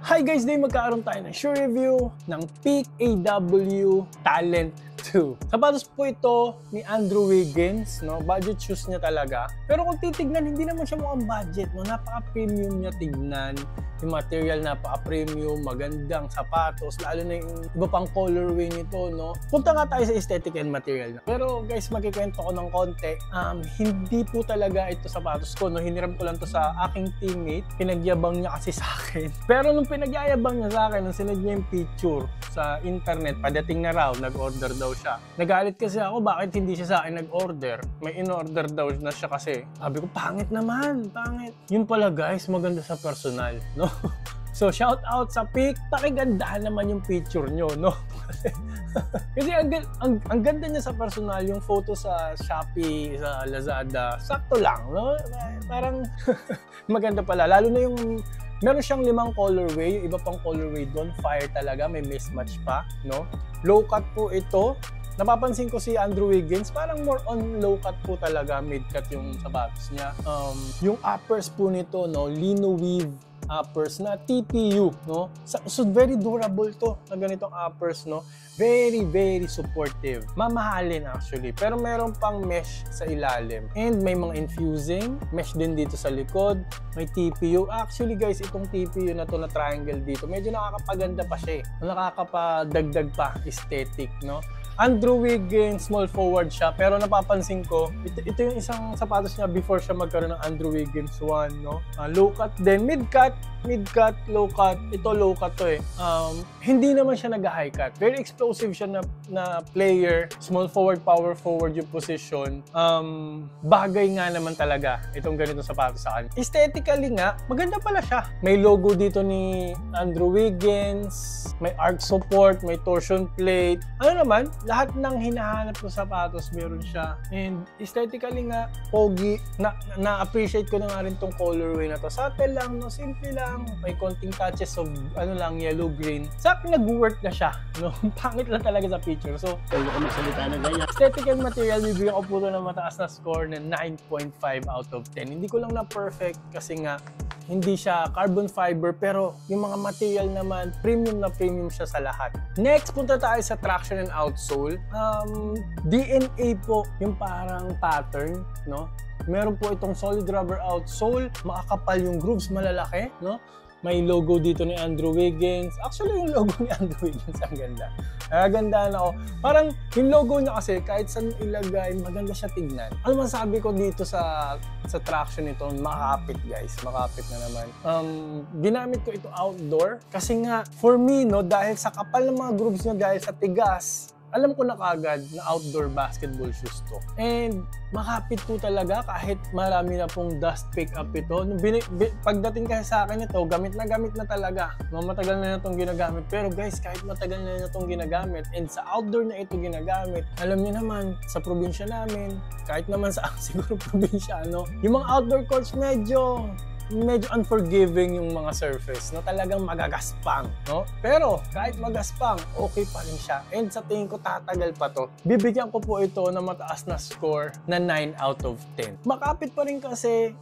Hi guys, day magkakaroon tayo ng shoe review ng Peak AW Talent 2. Sapatos po ito ni Andrew Wiggins, no? Budget shoes niya talaga. Pero kung titignan, hindi naman siya mukhang budget, no? Napaka-premium niya tignan. Yung material napaka-premium, magandang sapatos, lalo na yung iba pang colorway nito, no? Punta nga tayo sa aesthetic and material na. Pero guys, magkikwento ko ng konti. Hindi po talaga ito sapatos ko, no? Hiniram ko lang to sa aking teammate. Pinagyabang niya kasi sa akin. Pero nung pinagyayabang niya sa akin, nung sinad niya yung picture sa internet, padating na raw, nag-order daw siya. Nagalit kasi ako, bakit hindi siya sa akin nag-order? May in-order daw na siya kasi. Sabi ko, pangit naman, pangit. Yun pala guys, maganda sa personal, no? So, shout out sa Peak. Pakigandahan naman yung picture nyo, no? Kasi ang ganda niya sa personal, yung photo sa Shopee, sa Lazada, sakto lang, no? Parang maganda pala. Lalo na yung meron siyang 5 colorway, yung iba pang colorway doon, fire talaga, may mismatch pa, no? Low cut po ito. Napapansin ko si Andrew Wiggins, parang more on low cut po talaga, mid cut yung sapatos niya. Yung uppers po nito, no, lino weave uppers na TPU, no? So very durable to na ganitong uppers, no? Very, very supportive. Mamahalin actually, pero meron pang mesh sa ilalim. And may mga infusing mesh din dito sa likod. May TPU. Actually guys, itong TPU na to na triangle dito, medyo nakakapaganda pa siya, nakakapadagdag pa aesthetic, no? Andrew Wiggins, small forward siya, pero napapansin ko, ito yung isang sapatos niya before siya magkaroon ng Andrew Wiggins 1, no? Low cut din, mid cut, low cut. Ito low cut to eh. Hindi naman siya nag-high cut. Very explosive siya na player. Small forward, power forward yung position. Bagay nga naman talaga itong ganitong sapatos sa akin. Aesthetically nga, maganda pala siya. May logo dito ni Andrew Wiggins, may arch support, may torsion plate. Ano naman, lahat ng hinahanap ng sapatos meron siya. And aesthetically nga, pogi. Na-appreciate ko na nga rin tong colorway na to. Subtle lang, no? Simple lang. May konting touches of yellow-green. Sa akin, nag-work na siya. No? Pangit lang talaga sa picture. So, aesthetic and material, bibigyan ko po ito ng mataas na score na 9.5 out of 10. Hindi ko lang na perfect kasi nga, hindi siya carbon fiber, pero yung mga material naman, premium na premium siya sa lahat. Next, punta tayo sa traction and outsole. DNA po yung parang pattern, no? Meron po itong solid rubber outsole, makakapal yung grooves, malalaki, no? May logo dito ni Andrew Wiggins. Actually, yung logo ni Andrew Wiggins, ang ganda. Nagagandaan ako. Parang yung logo niya kasi, kahit saan ilagay, maganda siya tignan. Ano masabi ko dito sa traction nito, makakapit guys. Makakapit na naman. Ginamit ko ito outdoor. Kasi nga, for me, no, dahil sa kapal ng mga grooves niya, dahil sa tigas, alam ko na kagad na outdoor basketball shoes to. And makapit po talaga kahit marami na pong dust pick up ito. Pagdating kasi sa akin ito, gamit na talaga. Matagal na itong ginagamit. Pero guys, kahit matagal na itong ginagamit and sa outdoor na ito ginagamit, alam niyo naman, sa probinsya namin, kahit naman sa siguro probinsya, no? Yung mga outdoor courts medyo unforgiving yung mga surface na talagang magagaspang, no? Pero kahit magaspang, okay pa rin siya. And sa tingin ko tatagal pa to. Bibigyan ko po ito na mataas na score na 9 out of 10. Makapit pa rin kasi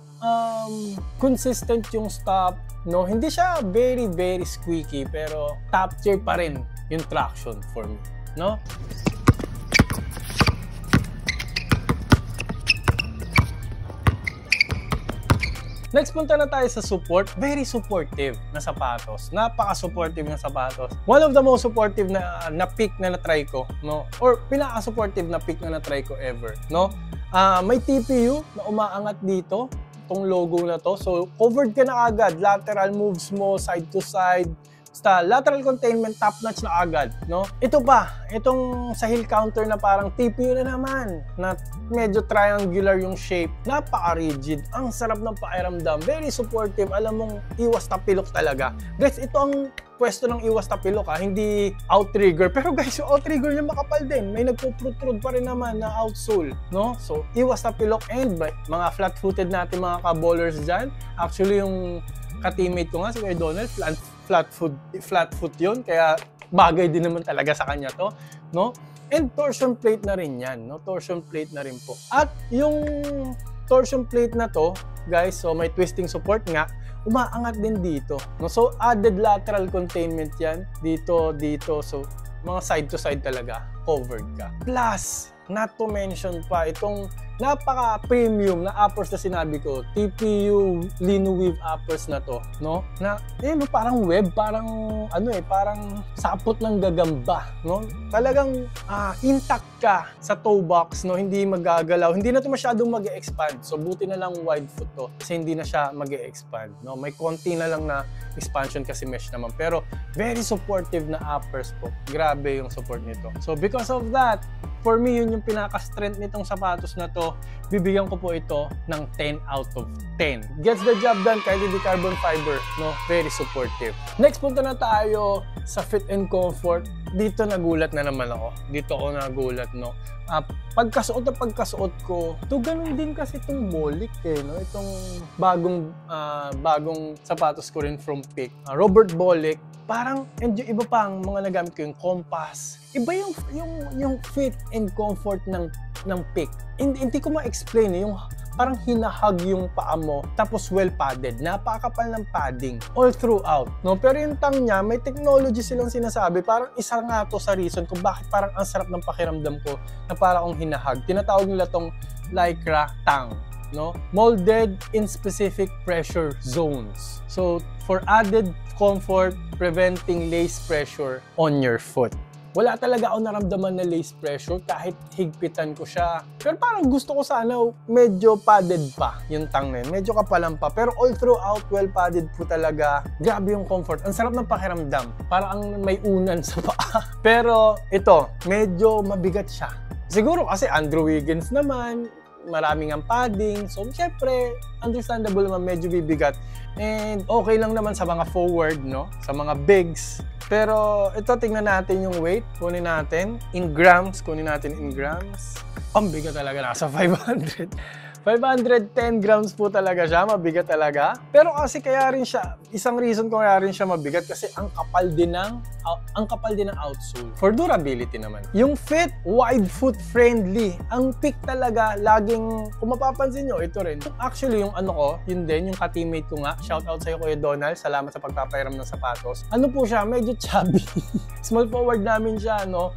consistent yung stop, no? Hindi siya very, very squeaky, pero top tier pa rin yung traction for me, no? Next, punta na tayo sa support. Very supportive na sapatos. Napaka-supportive na sapatos. One of the most supportive na pick na na-try ko, no? Or pinaka-supportive na pick na na-try ko ever, no? May TPU na umaangat dito, itong logo na to. So, covered ka na agad. Lateral moves mo, side to side. Basta lateral containment, top notch na agad, no? Ito pa, itong sa heel counter na parang TPU na naman, na medyo triangular yung shape, napaka-rigid, ang sarap ng pakiramdam, very supportive, alam mong iwas tapilok talaga. Guys, ito ang pwesto ng iwas tapilok ha, hindi outrigger. Pero guys, yung outrigger niya makapal din, may nagpuprud-prud pa rin naman na outsole, no? So, iwas tapilok and mga flat-footed natin mga ka-ballers dyan. Actually, yung ka-teammate ko nga, si Kuya Donald, flat foot yun, kaya bagay din naman talaga sa kanya to, no? And torsion plate na rin yan, no? Torsion plate na rin po. At yung torsion plate na to, guys, so may twisting support nga, umaangat din dito. No? So, added lateral containment yan. Dito, dito. So, mga side to side talaga, covered ka. Plus, not to mention pa, itong napaka-premium na uppers na sinabi ko, TPU Linoweave uppers na to, no? Na, parang web, parang, parang sapot ng gagamba, no? Talagang intact ka sa toe box, no? Hindi magagalaw, hindi na to masyadong mag-e-expand. So, buti na lang wide foot to, kasi hindi na siya mag-e-expand, no? May konti na lang na expansion kasi mesh naman. Pero, very supportive na uppers po. Grabe yung support nito. So, because of that, for me, yun yung pinaka-strength nitong sapatos na to. Bibigyan ko po ito ng 10 out of 10. Gets the job done kahit hindi carbon fiber, no? Very supportive. Next, punta na tayo sa fit and comfort. Dito nagulat na naman ako. Dito ako nagulat, no? Pagkasuot na pagkasuot ko, to ganun din kasi itong Molik, no? Itong bagong sapatos ko rin from Peak. Robert Bolick. Parang, and yung iba pang mga nagamit ko yung Compass. Iba yung fit and comfort ng Peak. Hindi ko ma-explain yung parang hinahag yung paa mo, tapos well padded. Napakapal ng padding all throughout, no? Pero yung tang niya, may technology silang sinasabi. Parang isa nga to sa reason kung bakit parang ang sarap ng pakiramdam ko na parang akong hinahag. Tinatawag nila tong Lycra tang, no? Molded in specific pressure zones. So, for added comfort, preventing lace pressure on your foot. Wala talaga ako naramdaman na lace pressure kahit higpitan ko siya. Pero parang gusto ko sana medyo padded pa yung tang na yun. Medyo kapalan pa. Pero all throughout, well padded po talaga. Grabe yung comfort. Ang sarap ng pakiramdam. Parang may unan sa paa. Pero ito, medyo mabigat siya. Siguro kasi Andrew Wiggins naman, maraming ang padding. So, syempre, understandable naman, medyo bibigat. And okay lang naman sa mga forward, no? Sa mga bigs. Pero ito, tingnan natin yung weight. Kunin natin. In grams, kunin natin in grams. Ang bigat talaga, nasa 500. 510 grams po talaga siya, mabigat talaga. Pero kasi kaya rin siya, isang reason kung kaya rin siya mabigat kasi ang kapal din ng outsole. For durability naman. Yung fit, wide foot friendly. Ang Peak talaga, laging, kung mapapansin nyo, ito rin. Actually, yung yun din, yung ka-teammate ko nga. Shout out sa'yo, Kuya Donald. Salamat sa pagpapahiram ng sapatos. Ano po siya, medyo chubby. Small forward namin siya, no?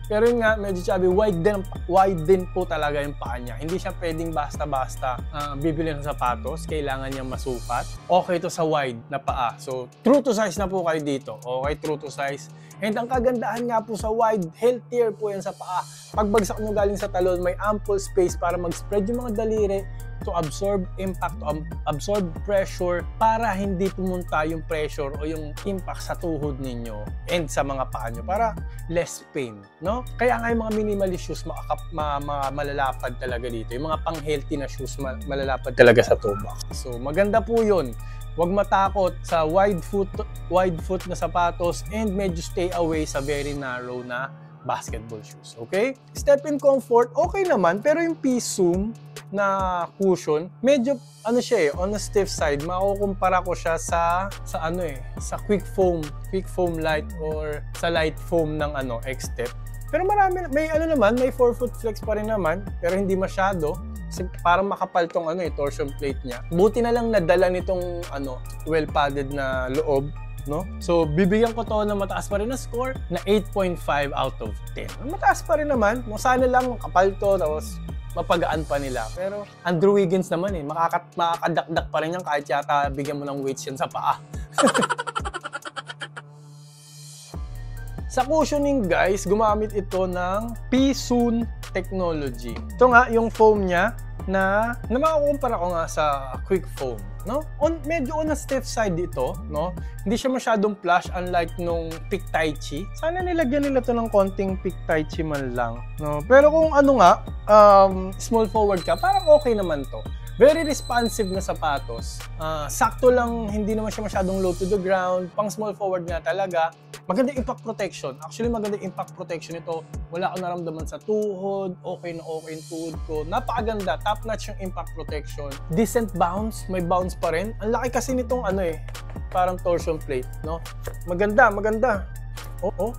Pero yun nga, medyo chubby. Wide din po talaga yung paa niya. Hindi siya pwedeng basta-basta bibili ng sapatos. Kailangan niya masukat. Okay to sa wide na paa. So, true to size na po kayo dito. Okay, true to size. And ang kagandahan nga po sa wide, healthier po yan sa paa. Pagbagsak nyo galing sa talon, may ample space para mag-spread yung mga daliri to absorb impact, to absorb pressure para hindi pumunta yung pressure o yung impact sa tuhod ninyo and sa mga paa nyo para less pain, no? Kaya nga yung mga minimalist shoes malalapad talaga dito. Yung mga pang-healthy na shoes malalapad talaga sa toe box. So maganda po yun. Huwag matakot sa wide foot na sapatos and medyo stay away sa very narrow na basketball shoes, okay? Step in comfort, okay naman, pero yung P-Zoom na cushion, medyo siya on the stiff side. Makukumpara ko siya sa quick foam light or sa light foam ng X-Step. Pero marami, may may forefoot flex pa rin naman, pero hindi masyado. Kasi parang makapal tong torsion plate niya. Buti na lang nadala nitong well padded na loob, no? So bibigyan ko to ng mataas pa rin na score na 8.5 out of 10. Mataas pa rin naman. Sana lang kapal to, tapos mapagaan pa nila. Pero Andrew Wiggins naman makakadakdak pa rin yan kahit yata bigyan mo ng weights yan sa paa. Sa cushioning guys, gumamit ito ng P-Zoom technology. Ito nga yung foam niya na makakumpara ko nga sa quick foam, no? Medyo on a stiff side dito, no? Hindi siya masyadong plush unlike nung Peak Taichi. Sana nilagyan nila to ng konting Peak Taichi man lang, no? Pero kung small forward ka, parang okay naman to. Very responsive na sapatos. Sakto lang, hindi naman siya masyadong low to the ground. Pang small forward nga talaga. Magandang impact protection. Actually, magandang impact protection ito. Wala akong naramdaman sa tuhod. Okay na okay yung tuhod ko. Napakaganda. Top notch yung impact protection. Decent bounce. May bounce pa rin. Ang laki kasi nitong parang torsion plate, no? Maganda, maganda. Oo.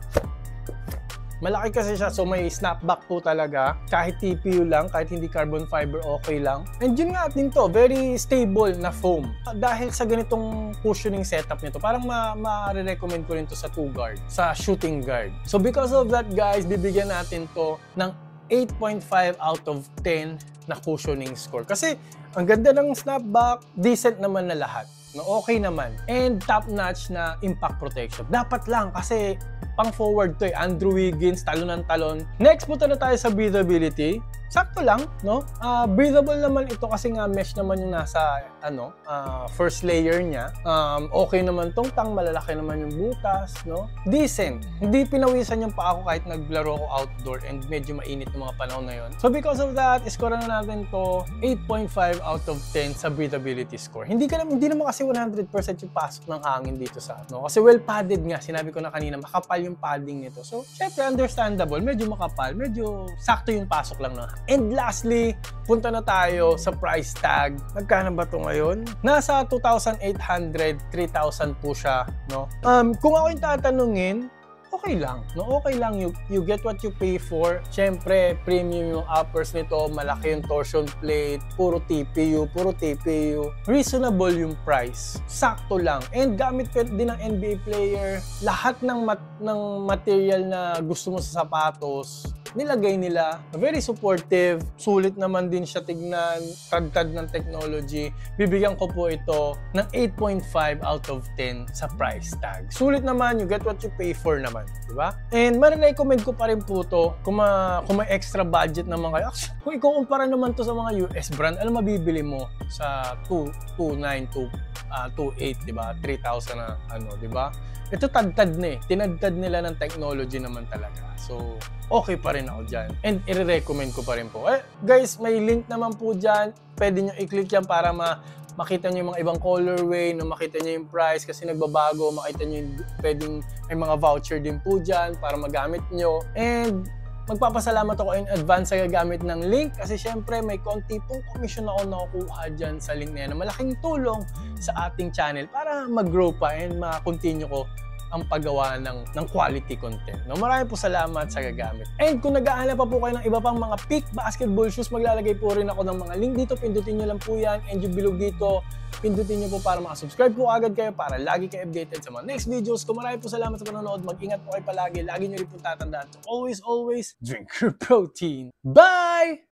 Malaki kasi siya, so may snapback po talaga. Kahit TPU lang, kahit hindi carbon fiber, okay lang. And yun nga din to, very stable na foam. Dahil sa ganitong cushioning setup nito, parang ma-recommend ko rin to sa 2 guard, sa shooting guard. So because of that guys, bibigyan natin to ng 8.5 out of 10 na cushioning score. Kasi ang ganda ng snapback, decent naman na lahat. No, okay naman. And top-notch na impact protection. Dapat lang kasi pang forward to Andrew Wiggins, talon ng talon. Next, punta na tayo sa breathability. Sakto lang, no? Breathable naman ito kasi nga mesh naman yung nasa first layer niya. Okay naman tong tang, malalaki naman yung butas, no? Decent. Hindi pinawisan yung paa ko kahit naglaro ko outdoor and medyo mainit yung mga panahon na yun. So because of that, score na natin to 8.5 out of 10 sa breathability score. Hindi naman kasi 100% yung pasok ng hangin dito sa kasi well padded nga. Sinabi ko na kanina, makapal yung padding nito. So syempre understandable, medyo makapal, medyo sakto yung pasok lang na. And lastly, punta na tayo sa price tag. Magkano ba ito ngayon? Nasa 2,800, 3,000 po siya, no? Kung ako yung tatanungin, okay lang, no? Okay lang, you get what you pay for. Siyempre, premium yung uppers nito, malaki yung torsion plate, puro TPU. Reasonable yung price. Sakto lang. And gamit ko din ng NBA player. Lahat ng material na gusto mo sa sapatos, nilagay nila. Very supportive. Sulit naman din siya tignan. Tagtad ng technology. Bibigyan ko po ito ng 8.5 out of 10 sa price tag. Sulit naman. You get what you pay for naman. Diba? And marirecommend ko pa rin po to kung may extra budget naman kayo. Actually, kung ikukumpara naman to sa mga US brand, alam mabibili mo sa 2,900, 2,800, diba? 3,000 na diba? Ito tagtad na eh. Tinagtad nila ng technology naman talaga. So, okay pa rin ako dyan. And i-recommend ko pa rin po. Guys, may link naman po dyan. Pwede nyo i-click yan para makita nyo yung mga ibang colorway, makita nyo yung price kasi nagbabago, makita nyo yung pwedeng may mga voucher din po dyan para magamit nyo. And magpapasalamat ako in advance sa gagamit ng link kasi syempre may konti pong commission ako nakukuha dyan sa link na yan na malaking tulong sa ating channel para mag-grow pa and ma-continue ko ang paggawa ng quality content. No, maraming po salamat sa gagamit. And kung nag-aanap pa po kayo ng iba pang mga peak basketball shoes, maglalagay po rin ako ng mga link dito. Pindutin nyo lang po yan. And yung bilog dito, pindutin nyo po para makasubscribe po agad kayo para lagi kayo updated sa mga next videos. Kung maraming po salamat sa panonood, mag-ingat po kayo palagi. Lagi nyo rin po tatandaan to always drink your protein. Bye!